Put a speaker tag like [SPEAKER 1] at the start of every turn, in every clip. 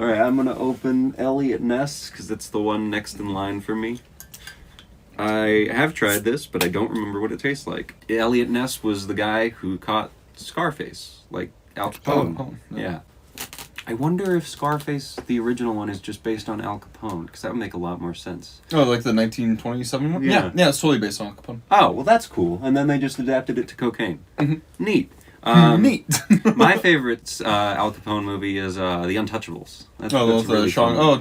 [SPEAKER 1] All right, I'm gonna open Elliot Ness because it's the one next in line for me. I have tried this, but I don't remember what it tastes like. Elliot Ness was the guy who caught Scarface, like Al Capone. Yeah. I wonder if Scarface, the original one, is just based on Al Capone, because that would make a lot more sense.
[SPEAKER 2] Oh, like the 1927 one?
[SPEAKER 1] Yeah.
[SPEAKER 2] Yeah, it's totally based on Al Capone.
[SPEAKER 1] Oh, well, that's cool. And then they just adapted it to cocaine.
[SPEAKER 2] Mm-hmm.
[SPEAKER 1] Neat.
[SPEAKER 2] Neat.
[SPEAKER 1] My favorite Al Capone movie is The Untouchables.
[SPEAKER 2] That's really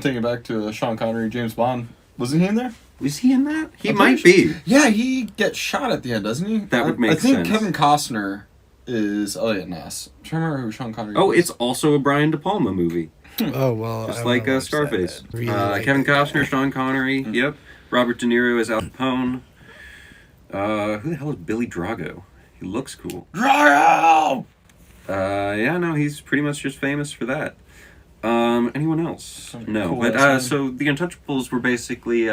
[SPEAKER 2] taking it back to Sean Connery, James Bond. Wasn't he in there?
[SPEAKER 1] Was he in that? He might be.
[SPEAKER 2] Yeah, he gets shot at the end, doesn't he?
[SPEAKER 1] That would make sense.
[SPEAKER 2] I think Kevin Costner is Elliot Ness. I'm trying to remember who Sean Connery is.
[SPEAKER 1] Oh, it's also a Brian De Palma movie.
[SPEAKER 3] Oh, well.
[SPEAKER 1] Just like Scarface.
[SPEAKER 3] Really
[SPEAKER 1] Kevin Costner, Sean Connery, yep. Robert De Niro as Al Capone. Who the hell is Billy Drago? He looks cool.
[SPEAKER 2] Drago!
[SPEAKER 1] Yeah, no, he's pretty much just famous for that. Anyone else? No.
[SPEAKER 2] Cool
[SPEAKER 1] But so the Untouchables were basically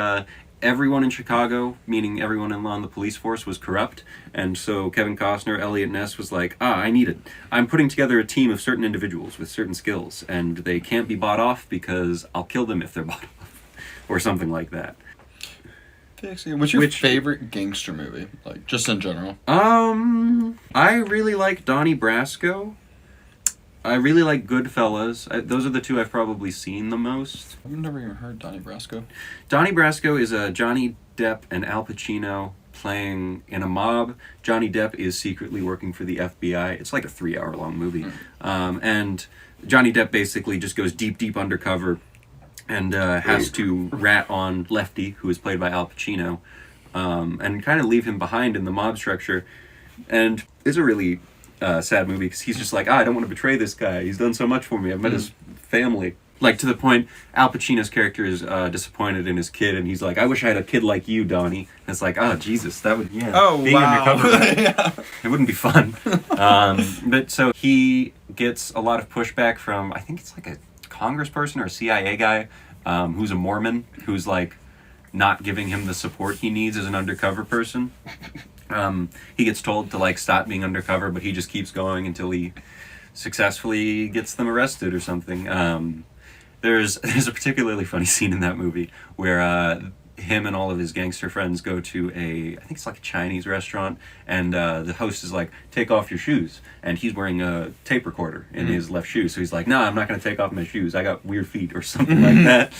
[SPEAKER 1] everyone in Chicago, meaning everyone on the police force, was corrupt. And so Kevin Costner, Elliot Ness, was like, I'm putting together a team of certain individuals with certain skills, and they can't be bought off because I'll kill them if they're bought off. Or something like that.
[SPEAKER 2] What's your favorite gangster movie? Like, just in general.
[SPEAKER 1] I really like Donnie Brasco. I really like Goodfellas. Those are the two I've probably seen the most.
[SPEAKER 2] I've never even heard Donnie Brasco.
[SPEAKER 1] Donnie Brasco is Johnny Depp and Al Pacino playing in a mob. Johnny Depp is secretly working for the FBI. It's like a 3-hour-long movie. And Johnny Depp basically just goes deep undercover and has to rat on Lefty, who is played by Al Pacino, and kind of leave him behind in the mob structure. And it's a really sad movie because he's just like, I don't want to betray this guy. He's done so much for me. I've met his family. Like, to the point, Al Pacino's character is disappointed in his kid, and he's like, I wish I had a kid like you, Donnie. And it's like, oh, Jesus, that would, being undercover, it wouldn't be fun. But so he gets a lot of pushback from, I think it's like a congressperson or a CIA guy who's a Mormon, who's like not giving him the support he needs as an undercover person. He gets told to like stop being undercover, but he just keeps going until he successfully gets them arrested or something. There's a particularly funny scene in that movie where him and all of his gangster friends go to I think it's like a Chinese restaurant, and the host is like, take off your shoes, and he's wearing a tape recorder in his left shoe, so he's like, no, I'm not going to take off my shoes, I got weird feet or something like that.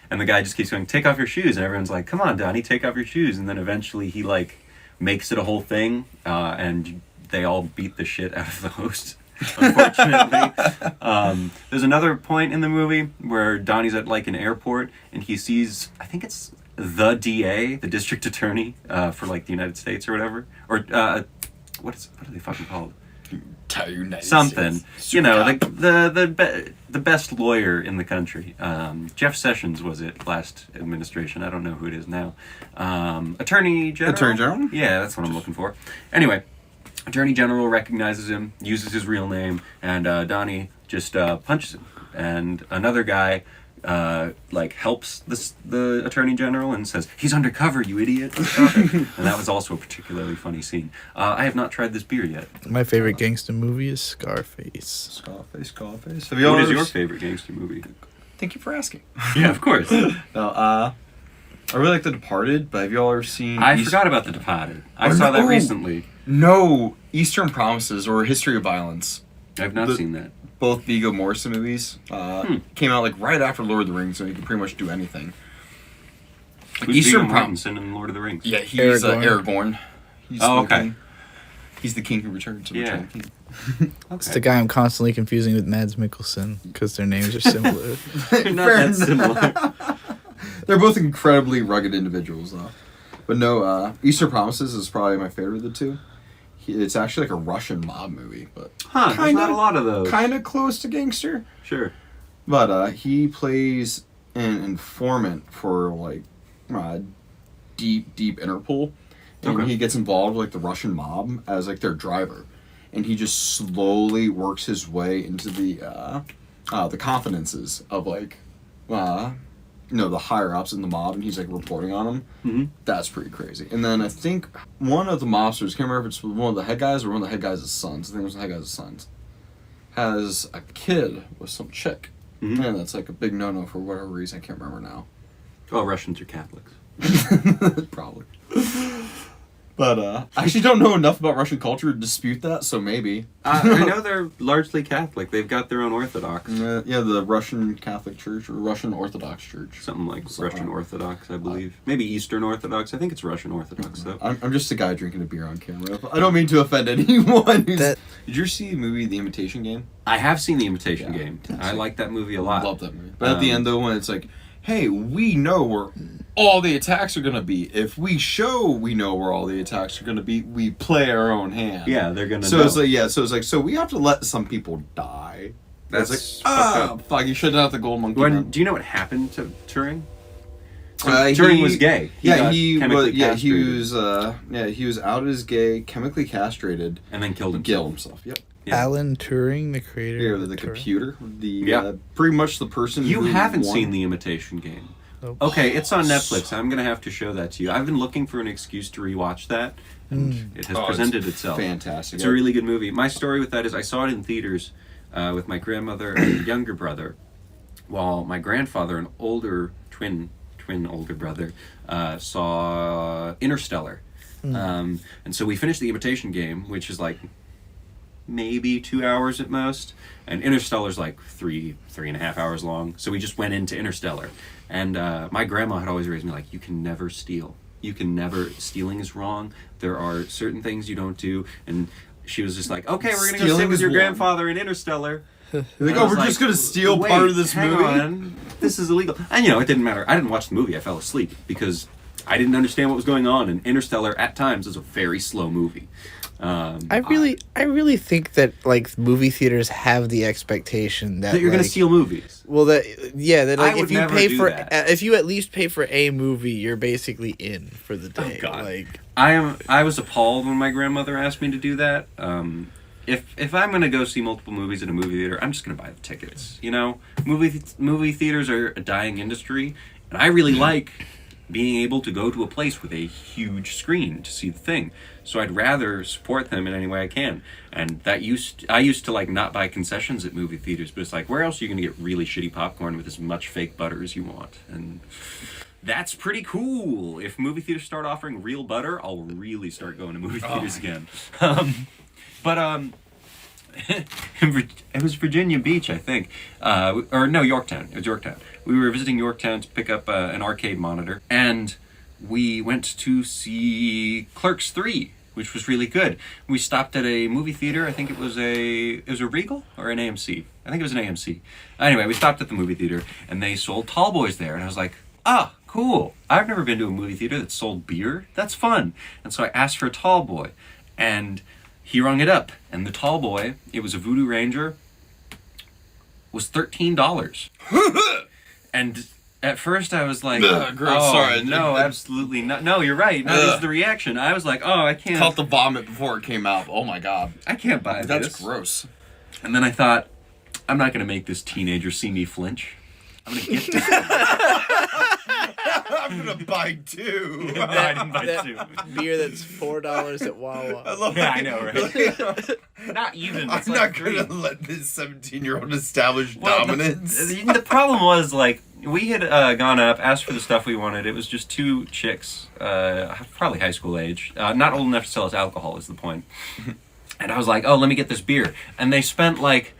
[SPEAKER 1] And the guy just keeps going, take off your shoes, and everyone's like, come on, Donnie, take off your shoes. And then eventually he like makes it a whole thing, and they all beat the shit out of the host. Unfortunately. There's another point in the movie where Donnie's at like an airport and he sees, I think it's the DA, the district attorney for like the United States or whatever, or what are they fucking called? Something. You know, like the best lawyer in the country. Jeff Sessions was it last administration. I don't know who it is now. Attorney General.
[SPEAKER 2] Attorney General?
[SPEAKER 1] Yeah, that's what I'm looking for. Anyway. Attorney General recognizes him, uses his real name, and Donnie just punches him. And another guy helps the Attorney General and says, he's undercover, you idiot. And that was also a particularly funny scene. I have not tried this beer yet.
[SPEAKER 3] My favorite gangster movie is Scarface.
[SPEAKER 2] Scarface.
[SPEAKER 1] What is your favorite gangster movie?
[SPEAKER 2] Thank you for asking.
[SPEAKER 1] Yeah, of course.
[SPEAKER 2] No, I really like The Departed, but have you all ever seen...
[SPEAKER 1] I forgot about The Departed. I saw that recently.
[SPEAKER 2] No, Eastern Promises or History of Violence.
[SPEAKER 1] I've not seen that.
[SPEAKER 2] Both Viggo Mortensen movies. Came out like right after Lord of the Rings, so you can pretty much do anything.
[SPEAKER 1] Who's Eastern Promises in Lord of the Rings?
[SPEAKER 2] Yeah, he's Aragorn. He's
[SPEAKER 1] okay.
[SPEAKER 2] He's the king who returns.
[SPEAKER 1] Yeah.
[SPEAKER 2] King.
[SPEAKER 3] Okay. It's the guy I'm constantly confusing with Mads Mikkelsen because their names are similar.
[SPEAKER 1] They're not that similar.
[SPEAKER 2] They're both incredibly rugged individuals, though. But no, Eastern Promises is probably my favorite of the two. It's actually like a Russian mob movie, but
[SPEAKER 1] there's not a lot of those.
[SPEAKER 2] Kind of close to Gangster.
[SPEAKER 1] Sure.
[SPEAKER 2] But he plays an informant for like deep Interpol, and he gets involved with like the Russian mob as like their driver, and he just slowly works his way into the confidences of like the higher ups in the mob, and he's like reporting on them.
[SPEAKER 1] Mm-hmm.
[SPEAKER 2] That's pretty crazy. And then I think one of the mobsters, can't remember if it's one of the head guys or one of the head guys' sons. I think it was the head guys' sons. Has a kid with some chick,
[SPEAKER 1] Mm-hmm.
[SPEAKER 2] And that's like a big no-no for whatever reason. I can't remember now.
[SPEAKER 1] Oh, Russians are Catholics.
[SPEAKER 2] Probably. But I actually don't know enough about Russian culture to dispute that, so maybe.
[SPEAKER 1] I know they're largely Catholic. They've got their own Orthodox.
[SPEAKER 2] Yeah, the Russian Catholic Church or Russian Orthodox Church.
[SPEAKER 1] Something like Russian Orthodox, I believe. Maybe Eastern Orthodox. I think it's Russian Orthodox, though.
[SPEAKER 2] I'm just a guy drinking a beer on camera. I don't mean to offend anyone. Did you see the movie The Imitation Game?
[SPEAKER 1] I have seen The Imitation Game. I like that movie a lot.
[SPEAKER 2] I love that movie. But at the end, though, when it's like, hey, we know where all the attacks are going to be. If we show we know where all the attacks are going to be, we play our own hand.
[SPEAKER 1] Yeah, they're going to
[SPEAKER 2] know. It's like, so we have to let some people die.
[SPEAKER 1] That's
[SPEAKER 2] like, fuck, you shouldn't have the gold monkey.
[SPEAKER 1] Do you know what happened to Turing? Turing was gay.
[SPEAKER 2] He was out as gay, chemically castrated,
[SPEAKER 1] and then killed himself.
[SPEAKER 2] Yep.
[SPEAKER 1] Yeah.
[SPEAKER 3] Alan Turing, the creator of
[SPEAKER 2] the
[SPEAKER 3] Turing.
[SPEAKER 2] computer, pretty much the person.
[SPEAKER 1] You haven't seen The Imitation Game. Nope. Okay, it's on Netflix. I'm gonna have to show that to you. I've been looking for an excuse to rewatch that, and it has presented itself.
[SPEAKER 2] Fantastic.
[SPEAKER 1] It's a really good movie. My story with that is I saw it in theaters with my grandmother and younger brother, while my grandfather, an older twin older brother, saw Interstellar. And so we finished The Imitation Game, which is like maybe 2 hours at most, and Interstellar's like 3.5 hours long. So we just went into Interstellar, and my grandma had always raised me like, you can never steal. Stealing is wrong. There are certain things you don't do, and she was just like, okay, we're gonna go sit with your grandfather in Interstellar.
[SPEAKER 2] Like, we're just gonna steal part of this movie.
[SPEAKER 1] On. This is illegal. And it didn't matter. I didn't watch the movie. I fell asleep because I didn't understand what was going on. And Interstellar, at times, is a very slow movie.
[SPEAKER 3] I really think that like movie theaters have the expectation that
[SPEAKER 1] you're going to steal movies.
[SPEAKER 3] Well, that like if you pay for
[SPEAKER 1] that.
[SPEAKER 3] If you at least pay for a movie, you're basically in for the day.
[SPEAKER 1] Oh, God.
[SPEAKER 3] Like
[SPEAKER 1] I was appalled when my grandmother asked me to do that. If I'm going to go see multiple movies in a movie theater, I'm just going to buy the tickets. Movie theaters are a dying industry, and I really like being able to go to a place with a huge screen to see the thing. So I'd rather support them in any way I can. And I used to like not buy concessions at movie theaters, but it's like, where else are you going to get really shitty popcorn with as much fake butter as you want? And that's pretty cool. If movie theaters start offering real butter, I'll really start going to movie theaters again. It was Virginia Beach, I think. Yorktown. It was Yorktown. We were visiting Yorktown to pick up an arcade monitor, and we went to see Clerks 3, which was really good. We stopped at a movie theater. I think it was a Regal or an AMC. I think it was an AMC. Anyway, we stopped at the movie theater, and they sold tall boys there, and I was like, cool. I've never been to a movie theater that sold beer. That's fun. And so I asked for a tall boy, and he rung it up, and the tall boy, it was a Voodoo Ranger, was $13. And at first I was like,
[SPEAKER 2] sorry.
[SPEAKER 1] No, absolutely not. No, you're right. No, this is the reaction. I was like, I can't.
[SPEAKER 2] Caught the vomit before it came out. Oh my God.
[SPEAKER 1] I can't buy this.
[SPEAKER 2] That's gross.
[SPEAKER 1] And then I thought, I'm not going to make this teenager see me flinch. I'm going to get this.
[SPEAKER 2] I'm going to buy two.
[SPEAKER 1] No, I didn't buy two.
[SPEAKER 3] Beer that's $4 at Wawa.
[SPEAKER 1] I know, right? Not even.
[SPEAKER 2] I'm not going to let this 17-year-old establish dominance.
[SPEAKER 1] The problem was, like, we had gone up, asked for the stuff we wanted. It was just two chicks, probably high school age, not old enough to sell us alcohol is the point. And I was like, let me get this beer. And they spent, like,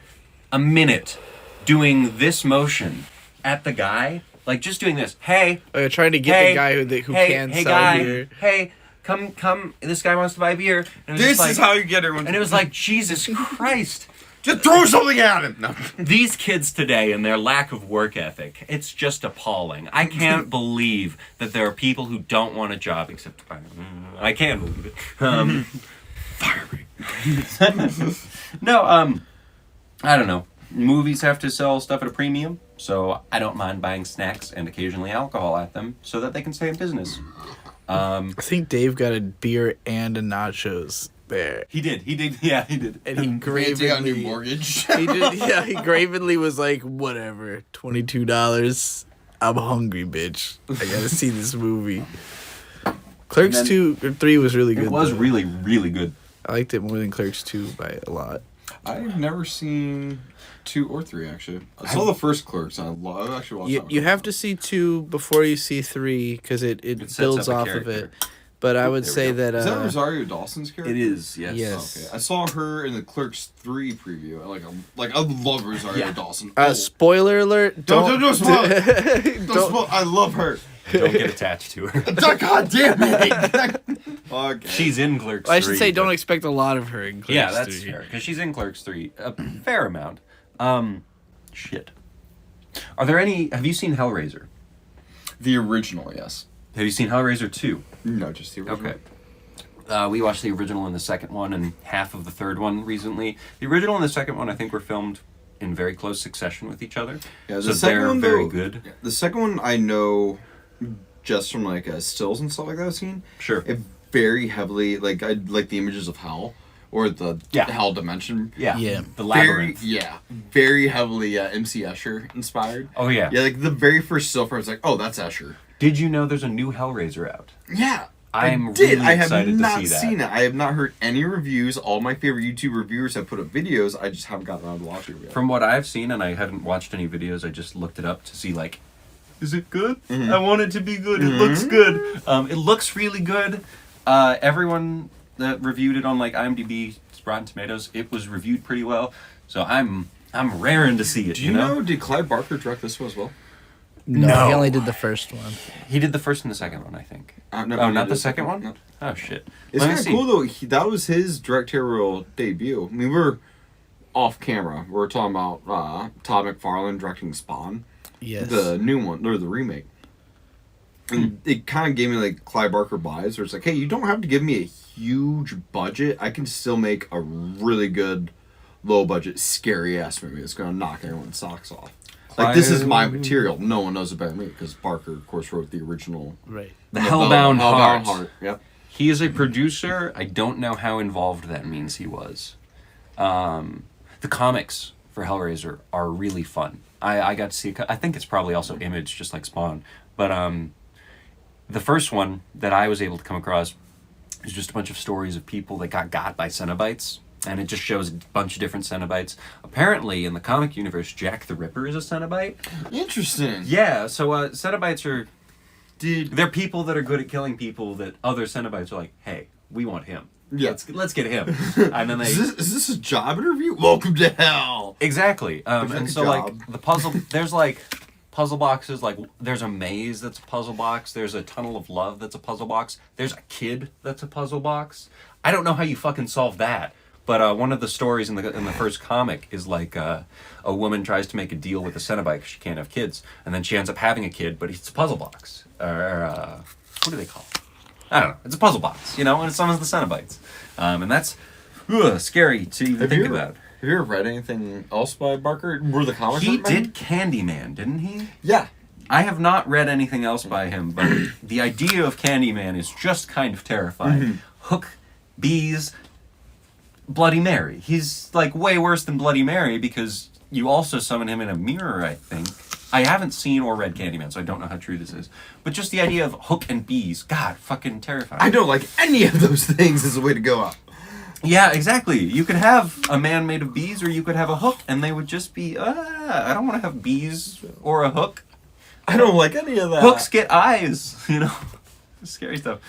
[SPEAKER 1] a minute doing this motion at the guy. Like, just doing this. Hey.
[SPEAKER 3] Trying to get the guy who can sell
[SPEAKER 1] guy,
[SPEAKER 3] beer.
[SPEAKER 1] Hey, come. This guy wants to buy beer. And
[SPEAKER 2] this is how you get everyone.
[SPEAKER 1] And it was like, Jesus Christ.
[SPEAKER 2] Just throw something at him. No.
[SPEAKER 1] These kids today and their lack of work ethic, it's just appalling. I can't believe that there are people who don't want a job except I can't believe it.
[SPEAKER 2] Fire me.
[SPEAKER 1] No, I don't know. Movies have to sell stuff at a premium, so I don't mind buying snacks and occasionally alcohol at them so that they can stay in business.
[SPEAKER 3] I think Dave got a beer and a nachos there.
[SPEAKER 1] He did. Yeah, he did.
[SPEAKER 3] And he gravenly
[SPEAKER 2] on your mortgage.
[SPEAKER 3] He did. Yeah, he gravenly was like, "Whatever, $22. I'm hungry, bitch. I gotta see this movie." Clerks 2 or 3 was really good.
[SPEAKER 1] It was
[SPEAKER 3] though.
[SPEAKER 1] really, really good.
[SPEAKER 3] I liked it more than Clerks 2 by a lot.
[SPEAKER 2] I've never seen 2 or 3 actually. I saw the first Clerks. I actually watched that.
[SPEAKER 3] You have to see 2 before you see 3 because it
[SPEAKER 1] sets
[SPEAKER 3] builds
[SPEAKER 1] up a
[SPEAKER 3] off of
[SPEAKER 1] character.
[SPEAKER 3] it. But I would
[SPEAKER 1] There we
[SPEAKER 3] say
[SPEAKER 1] go.
[SPEAKER 3] that
[SPEAKER 2] Is that Rosario Dawson's character?
[SPEAKER 1] It is, yes.
[SPEAKER 3] Yes.
[SPEAKER 2] Okay, I saw her in the Clerks 3 preview. I love Rosario
[SPEAKER 1] Yeah.
[SPEAKER 2] Dawson.
[SPEAKER 3] spoiler alert.
[SPEAKER 2] Don't spoil it. Don't spoil. I love her.
[SPEAKER 1] Don't get attached to her.
[SPEAKER 2] God damn it! Okay.
[SPEAKER 1] She's in Clerks 3.
[SPEAKER 3] I should say, don't
[SPEAKER 1] but-
[SPEAKER 3] expect a lot of her in Clerks
[SPEAKER 1] Yeah, that's
[SPEAKER 3] 3.
[SPEAKER 1] fair. Because she's in Clerks 3. A fair amount. Shit. Are there any... Have you seen Hellraiser?
[SPEAKER 2] The original, yes.
[SPEAKER 1] Have you seen Hellraiser 2?
[SPEAKER 2] No, just the original.
[SPEAKER 1] Okay. We watched the original and the second one and half of the third one recently. The original and the second one, I think, were filmed in very close succession with each other.
[SPEAKER 2] Yeah, the
[SPEAKER 1] so
[SPEAKER 2] second
[SPEAKER 1] they're
[SPEAKER 2] one,
[SPEAKER 1] very
[SPEAKER 2] though,
[SPEAKER 1] good.
[SPEAKER 2] The second one I know just from stills and stuff like that I've seen.
[SPEAKER 1] Sure.
[SPEAKER 2] It very heavily I like the images of hell or the hell dimension.
[SPEAKER 1] Yeah.
[SPEAKER 3] Yeah.
[SPEAKER 1] The
[SPEAKER 2] Very
[SPEAKER 1] labyrinth.
[SPEAKER 2] very heavily MC Escher inspired.
[SPEAKER 1] Oh, yeah.
[SPEAKER 2] Yeah, like the very first still frame, it's like, oh, that's Escher.
[SPEAKER 1] Did you know there's a new Hellraiser out?
[SPEAKER 2] Yeah.
[SPEAKER 1] I'm
[SPEAKER 2] I did.
[SPEAKER 1] really
[SPEAKER 2] I have
[SPEAKER 1] excited to
[SPEAKER 2] not
[SPEAKER 1] see that.
[SPEAKER 2] seen it. I have not heard any reviews. All my favorite YouTube reviewers have put up videos. I just haven't gotten around to watching it yet.
[SPEAKER 1] From what I've seen, and I hadn't watched any videos, I just looked it up to see, is it good? I want it to be good. It looks good. It looks really good. Everyone that reviewed it on IMDb, Rotten Tomatoes, it was reviewed pretty well. So I'm raring to see it.
[SPEAKER 2] Do you know? Did Clive Barker direct this one as well?
[SPEAKER 3] No, he only did the first one.
[SPEAKER 1] He did the first and the second one, I think.
[SPEAKER 2] No,
[SPEAKER 1] Oh,
[SPEAKER 2] he
[SPEAKER 1] not
[SPEAKER 2] did
[SPEAKER 1] the
[SPEAKER 2] the
[SPEAKER 1] second one?
[SPEAKER 2] No.
[SPEAKER 1] Oh, shit.
[SPEAKER 2] It's
[SPEAKER 1] Let me
[SPEAKER 2] kind of
[SPEAKER 1] see.
[SPEAKER 2] cool though. That was his directorial debut. I mean, we're off camera. We're talking about Todd McFarlane directing Spawn,
[SPEAKER 3] Yes.
[SPEAKER 2] the new one or the remake. And it kind of gave me Clive Barker vibes, where it's like, hey, you don't have to give me a huge budget. I can still make a really good, low budget, scary ass movie that's gonna knock everyone's socks off. This is my material. No one knows it better than me because Barker, of course, wrote the original.
[SPEAKER 3] Right.
[SPEAKER 1] The Hellbound Heart.
[SPEAKER 2] Yep.
[SPEAKER 1] He is a producer. I don't know how involved that means he was. The comics for Hellraiser are really fun. I got to see... I think it's probably also Image, just like Spawn. But the first one that I was able to come across is just a bunch of stories of people that got by Cenobites. And it just shows a bunch of different Cenobites. Apparently, in the comic universe, Jack the Ripper is a Cenobite.
[SPEAKER 2] Interesting.
[SPEAKER 1] Yeah, so Cenobites are... They're people that are good at killing people that other Cenobites are like, hey, we want him.
[SPEAKER 2] Yeah.
[SPEAKER 1] Let's get him. And then they...
[SPEAKER 2] Is this a job interview? Welcome to hell.
[SPEAKER 1] Exactly. And
[SPEAKER 2] a
[SPEAKER 1] so,
[SPEAKER 2] job.
[SPEAKER 1] the puzzle... There's, puzzle boxes. There's a maze that's a puzzle box. There's a tunnel of love that's a puzzle box. There's a kid that's a puzzle box. I don't know how you fucking solve that. But one of the stories in the first comic is a woman tries to make a deal with a Cenobite because she can't have kids, and then she ends up having a kid, but it's a puzzle box. Or what do they call it? I don't know. It's a puzzle box, and it summons the Cenobites. And that's scary to even think about.
[SPEAKER 2] Have you ever read anything else by Barker? Were the comics
[SPEAKER 1] He
[SPEAKER 2] written by him?
[SPEAKER 1] did Candyman, didn't he?
[SPEAKER 2] Yeah.
[SPEAKER 1] I have not read anything else by him, but the idea of Candyman is just kind of terrifying. Hook, bees... Bloody Mary. He's way worse than Bloody Mary because you also summon him in a mirror, I think. I haven't seen or read Candyman, so I don't know how true this is. But just the idea of Hook and bees, God, fucking terrifying.
[SPEAKER 2] I don't like any of those things as a way to go out.
[SPEAKER 1] Yeah, exactly. You could have a man made of bees or you could have a hook and they would just be, I don't want to have bees or a hook.
[SPEAKER 2] I don't like any of that.
[SPEAKER 1] Hooks get eyes, Scary stuff.